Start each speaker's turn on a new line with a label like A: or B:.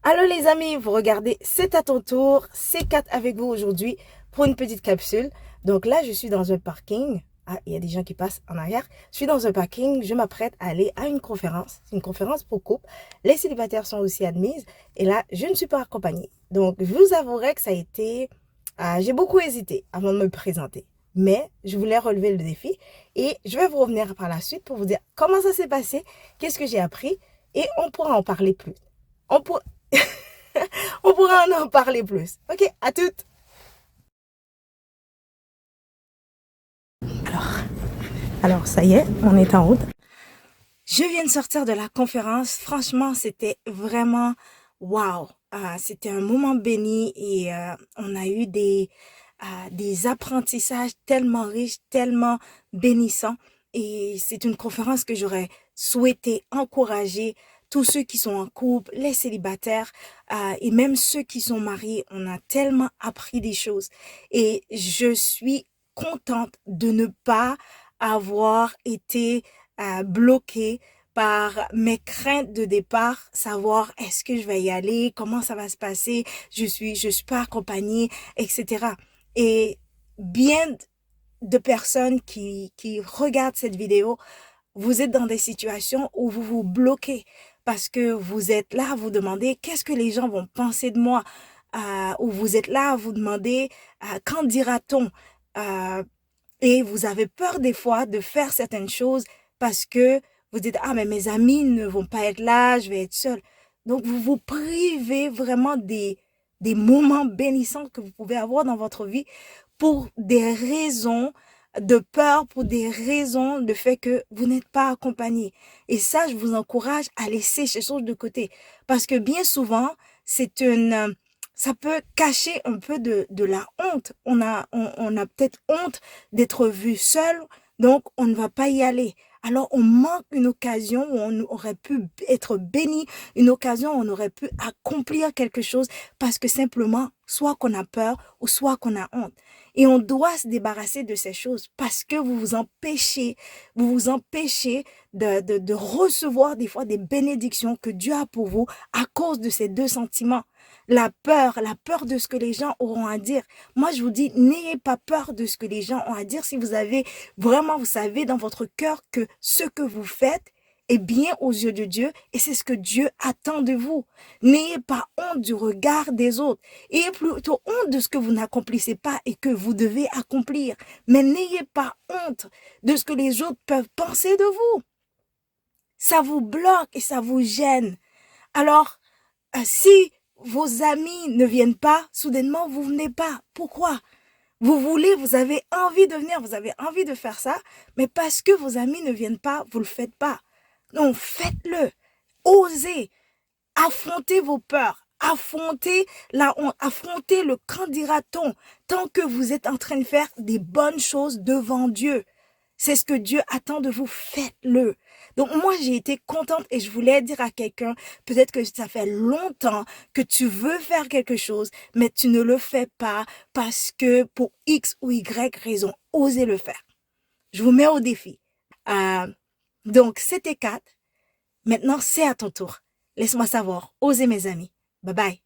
A: Allô les amis, vous regardez C'est à ton tour, c'est Kat avec vous aujourd'hui pour une petite capsule. Donc là, je suis dans un parking. Ah, il y a des gens qui passent en arrière. Je suis dans un parking, je m'apprête à aller à une conférence. C'est une conférence pour couple. Les célibataires sont aussi admises. Et là, je ne suis pas accompagnée. Donc, je vous avouerai que ça a été... j'ai beaucoup hésité avant de me présenter. Mais je voulais relever le défi. Et je vais vous revenir par la suite pour vous dire comment ça s'est passé, qu'est-ce que j'ai appris. Et on pourra en parler plus. On pourra... On pourra en parler plus. Ok, à toutes. Alors, alors ça y est, on est en route. Je viens de sortir de la conférence. Franchement, c'était vraiment waouh. C'était un moment béni et on a eu des apprentissages tellement riches, tellement bénissants. Et c'est une conférence que j'aurais souhaité encourager tous ceux qui sont en couple, les célibataires et même ceux qui sont mariés. On a tellement appris des choses. Et je suis contente de ne pas avoir été bloquée par mes craintes de départ, savoir est-ce que je vais y aller, comment ça va se passer, je suis pas accompagnée, etc. Et bien de personnes qui regardent cette vidéo, vous êtes dans des situations où vous vous bloquez parce que vous êtes là à vous demander qu'est-ce que les gens vont penser de moi, ou vous êtes là à vous demander qu'en dira-t-on, euh, et vous avez peur des fois de faire certaines choses parce que vous dites, ah, mais mes amis ne vont pas être là, je vais être seule. Donc, vous vous privez vraiment des moments bénissants que vous pouvez avoir dans votre vie pour des raisons de peur, pour des raisons de fait que vous n'êtes pas accompagné. Et ça, je vous encourage à laisser ces choses de côté. Parce que bien souvent, c'est une, ça peut cacher un peu de la honte. On a peut-être honte d'être vu seul, donc on ne va pas y aller. Alors on manque une occasion où on aurait pu être béni, une occasion où on aurait pu accomplir quelque chose parce que simplement, soit qu'on a peur ou soit qu'on a honte. Et on doit se débarrasser de ces choses parce que vous vous empêchez de recevoir des fois des bénédictions que Dieu a pour vous à cause de ces deux sentiments. La peur de ce que les gens auront à dire. Moi, je vous dis, n'ayez pas peur de ce que les gens ont à dire si vous avez vraiment, vous savez dans votre cœur que ce que vous faites est bien aux yeux de Dieu et c'est ce que Dieu attend de vous. N'ayez pas honte du regard des autres. Ayez plutôt honte de ce que vous n'accomplissez pas et que vous devez accomplir. Mais n'ayez pas honte de ce que les autres peuvent penser de vous. Ça vous bloque et ça vous gêne. Alors, si vos amis ne viennent pas, soudainement, vous venez pas. Pourquoi? Vous voulez, vous avez envie de venir, vous avez envie de faire ça, mais parce que vos amis ne viennent pas, vous le faites pas. Non, faites-le. Osez. Affrontez vos peurs. Affrontez la honte. Affrontez le qu'en dira-t-on tant que vous êtes en train de faire des bonnes choses devant Dieu. C'est ce que Dieu attend de vous, faites-le. Donc moi, j'ai été contente et je voulais dire à quelqu'un, peut-être que ça fait longtemps que tu veux faire quelque chose, mais tu ne le fais pas parce que pour X ou Y raison, osez le faire. Je vous mets au défi. Euh, donc, c'était 4. Maintenant, c'est à ton tour. Laisse-moi savoir. Osez mes amis. Bye bye.